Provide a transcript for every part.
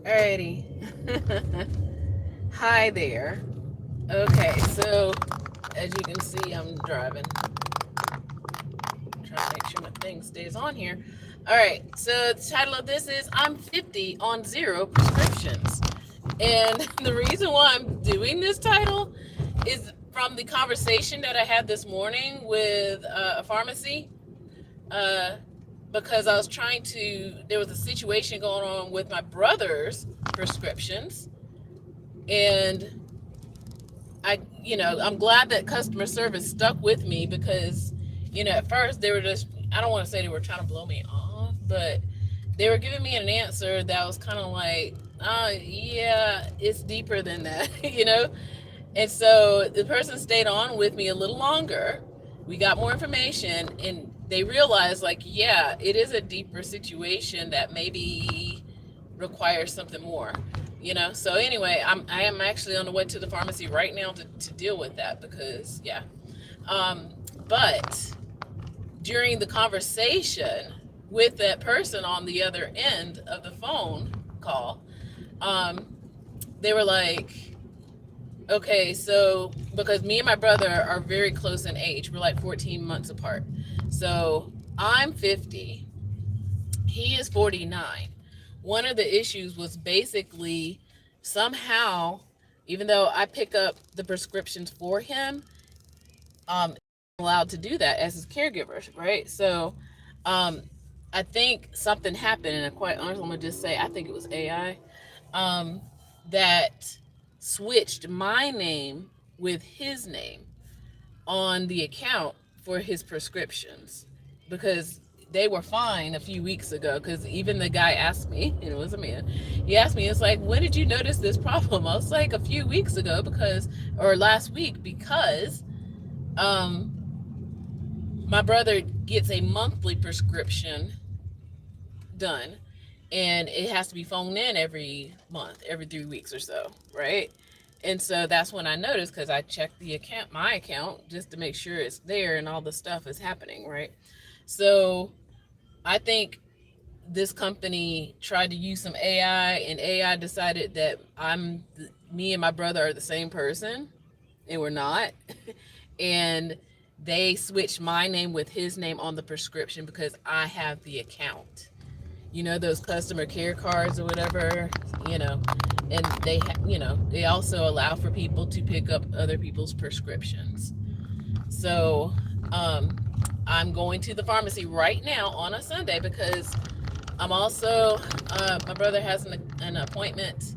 Alrighty. Hi there. Okay, so as you can see, I'm driving. Trying to make sure my thing stays on here. Alright, so the title of this is I'm 50 on zero prescriptions. And the reason why I'm doing this title is from the conversation that I had this morning with a pharmacy. Uh, because I was trying to, there was a situation going on with my brother's prescriptions. And I'm glad that customer service stuck with me because, at first they were just, I don't want to say they were trying to blow me off, but they were giving me an answer that was kind of like, yeah, it's deeper than that, And so the person stayed on with me a little longer. We got more information and they realized, like, yeah, it is a deeper situation that maybe requires something more. So anyway, I am actually on the way to the pharmacy right now to deal with that because yeah. um but during the conversation with that person on the other end of the phone call, um they were like, okay, so because me and my brother are very close in age, we're like 14 months apart. So I'm 50, he is 49. One of the issues was basically somehow, even though I pick up the prescriptions for him, allowed to do that as his caregiver, right? So um, I think something happened, and quite honestly, I'm gonna just say I think it was AI um, that switched my name with his name on the account for his prescriptions because they were fine a few weeks ago. Because even the guy asked me, and it was a man, he asked me, it's like, when did you notice this problem? I was like, a few weeks ago, because, or last week, because um, my brother gets a monthly prescription done, and it has to be phoned in every month, every 3 weeks or so, right? And so that's when I noticed, because I checked the account, my account, just to make sure it's there and all the stuff is happening, right? So I think this company tried to use some AI, and AI decided that me and my brother are the same person, and we're not. And they switched my name with his name on the prescription because I have the account. Those customer care cards or whatever, you know, and they also allow for people to pick up other people's prescriptions. So, um, I'm going to the pharmacy right now on a Sunday because I'm also, my brother has an appointment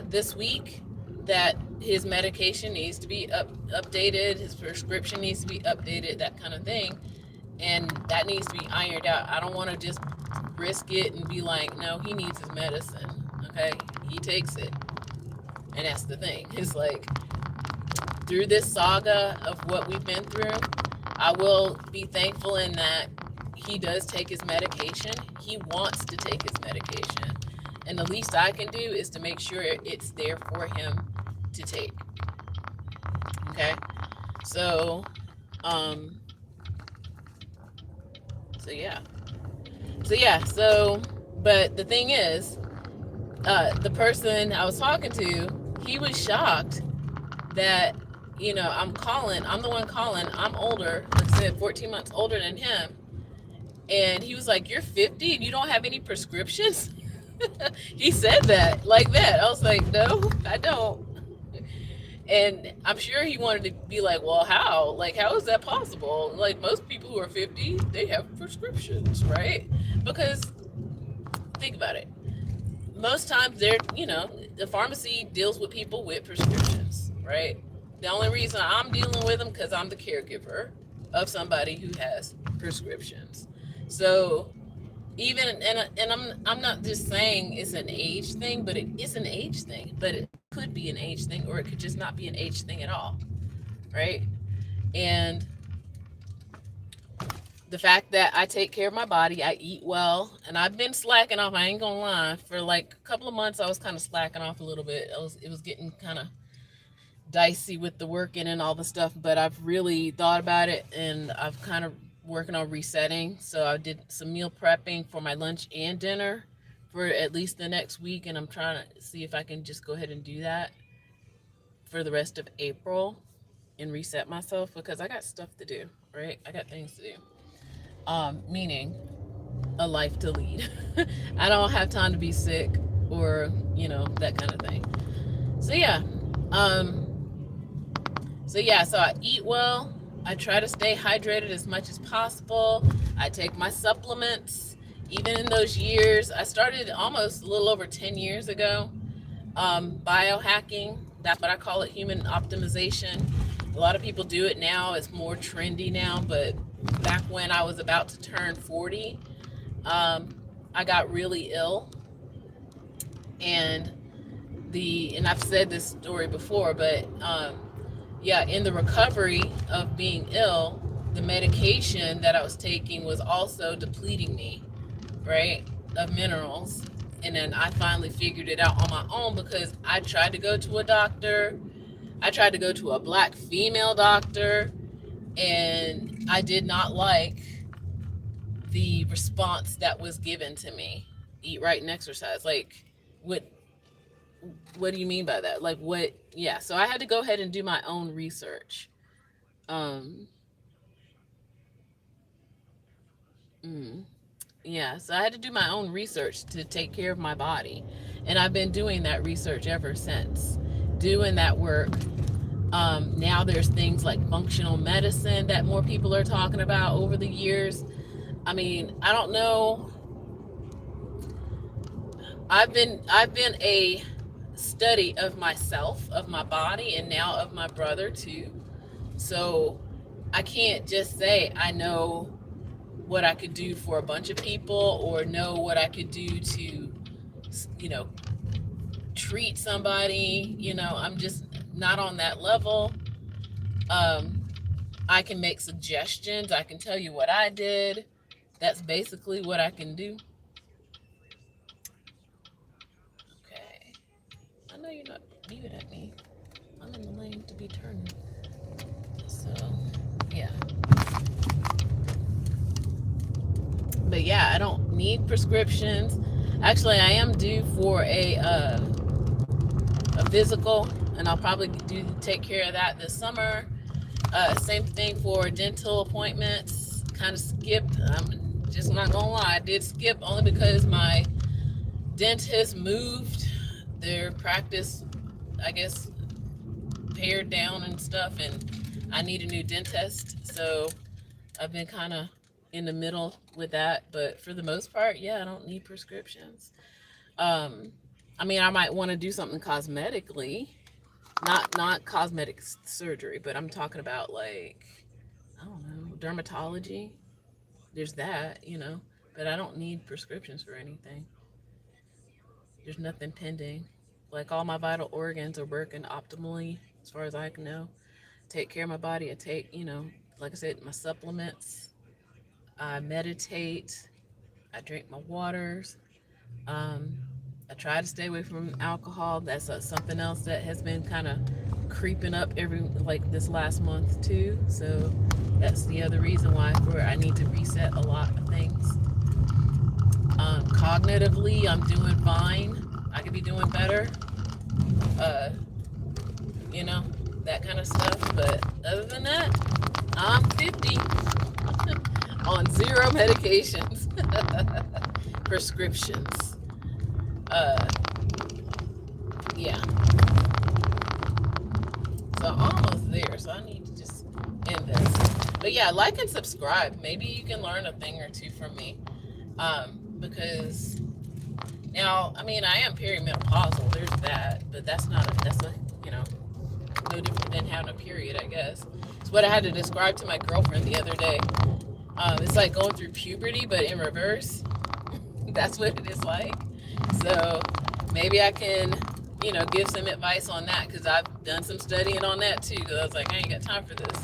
this week that his medication needs to be updated, his prescription needs to be updated, that kind of thing. And that needs to be ironed out. I don't want to just risk it and be like, no, he needs his medicine. Okay, he takes it. And that's the thing. It's like, through this saga of what we've been through, I will be thankful in that he does take his medication. He wants to take his medication. And the least I can do is to make sure it's there for him to take. Okay? So, um, so yeah. But the thing is, the person I was talking to, he was shocked that, I'm the one calling, I'm older, like I said, 14 months older than him. And he was like, you're 50 and you don't have any prescriptions? He said that like that. I was like, no, I don't. And I'm sure he wanted to be like, well, how? Like, how is that possible? Like, most people who are 50, they have prescriptions, right? Because think about it. Most times the pharmacy deals with people with prescriptions, right? The only reason I'm dealing with them because I'm the caregiver of somebody who has prescriptions. So even, and I'm not just saying it's an age thing, but it is an age thing, but it could be an age thing, or it could just not be an age thing at all, right? And the fact that I take care of my body, I eat well, and I've been slacking off. I ain't gonna lie. For like a couple of months, I was kind of slacking off a little bit. It was getting kind of dicey with the working and all the stuff, but I've really thought about it, and I've kind of working on resetting. So I did some meal prepping for my lunch and dinner, for at least the next week, and I'm trying to see if I can just go ahead and do that for the rest of April and reset myself because I got stuff to do, right? I got things to do. Meaning a life to lead. I don't have time to be sick or, that kind of thing. So yeah. So I eat well. I try to stay hydrated as much as possible. I take my supplements. Even in those years, I started almost a little over 10 years ago. Biohacking, that's what I call it, human optimization. A lot of people do it now. It's more trendy now, but back when I was about to turn 40, I got really ill. And I've said this story before, but in the recovery of being ill, the medication that I was taking was also depleting me, right, of minerals. And then I finally figured it out on my own because I tried to go to a doctor. I tried to go to a black female doctor, and I did not like the response that was given to me. Eat right and exercise. Like, what do you mean by that? Like, what? Yeah, so I had to go ahead and do my own research. Um, mm, yeah, so I had to do my own research to take care of my body. And I've been doing that research ever since, doing that work. Now there's things like functional medicine that more people are talking about over the years. I mean, I don't know. I've been a study of myself, of my body, and now of my brother too. So I can't just say I know what I could do for a bunch of people or know what I could do to, you know, treat somebody. I'm just not on that level. Um, I can make suggestions. I can tell you what I did. That's basically what I can do. Okay. I know you're not muted at me. I'm in the lane to be turning. So, yeah. But yeah, I don't need prescriptions. Actually, I am due for a physical, and I'll probably take care of that this summer. Same thing for dental appointments. Kind of skipped. I'm just not gonna lie, I did skip only because my dentist moved their practice, I guess, pared down and stuff, and I need a new dentist. So I've been kind of in the middle with that, but for the most part, yeah, I don't need prescriptions. Um, I mean, I might want to do something cosmetically, not cosmetic surgery, but I'm talking about, like, I don't know, dermatology. There's that, but I don't need prescriptions for anything. There's nothing pending. Like, all my vital organs are working optimally as far as I can know. Take care of my body. I take, like I said, my supplements. I meditate. I drink my waters. Um, I try to stay away from alcohol. That's something else that has been kind of creeping up like this last month too. So that's the other reason why I need to reset a lot of things. Cognitively, I'm doing fine. I could be doing better. Uh, that kind of stuff. But other than that, I'm 50 on 0 medications, prescriptions. Yeah. So I'm almost there. So I need to just end this. But yeah, like and subscribe. Maybe you can learn a thing or two from me. Because now, I mean, I am perimenopausal. There's that, but that's no different than having a period, I guess. It's what I had to describe to my girlfriend the other day. It's like going through puberty, but in reverse. That's what it is like. So maybe I can, give some advice on that, because I've done some studying on that too. Because I was like, I ain't got time for this.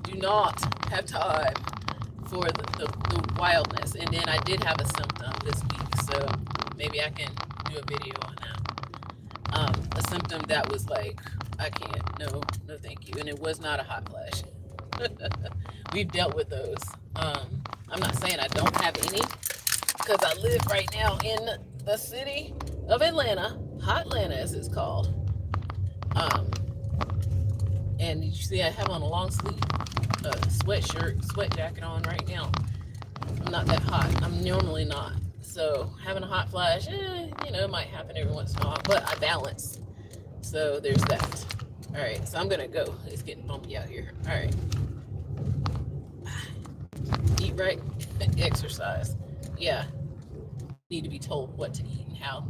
Do not have time for the wildness. And then I did have a symptom this week, so maybe I can do a video on that. A symptom that was like, I can't, no thank you. And it was not a hot flash. We've dealt with those. I'm not saying I don't have any, because I live right now in the city of Atlanta, Hot Atlanta as it's called. And you see I have on a long sleeve sweatshirt, sweat jacket on right now. I'm not that hot. I'm normally not. So having a hot flash, it might happen every once in a while, but I balance. So there's that. All right, so I'm gonna go. It's getting bumpy out here. All right. Eat right, exercise. Yeah, need to be told what to eat and how.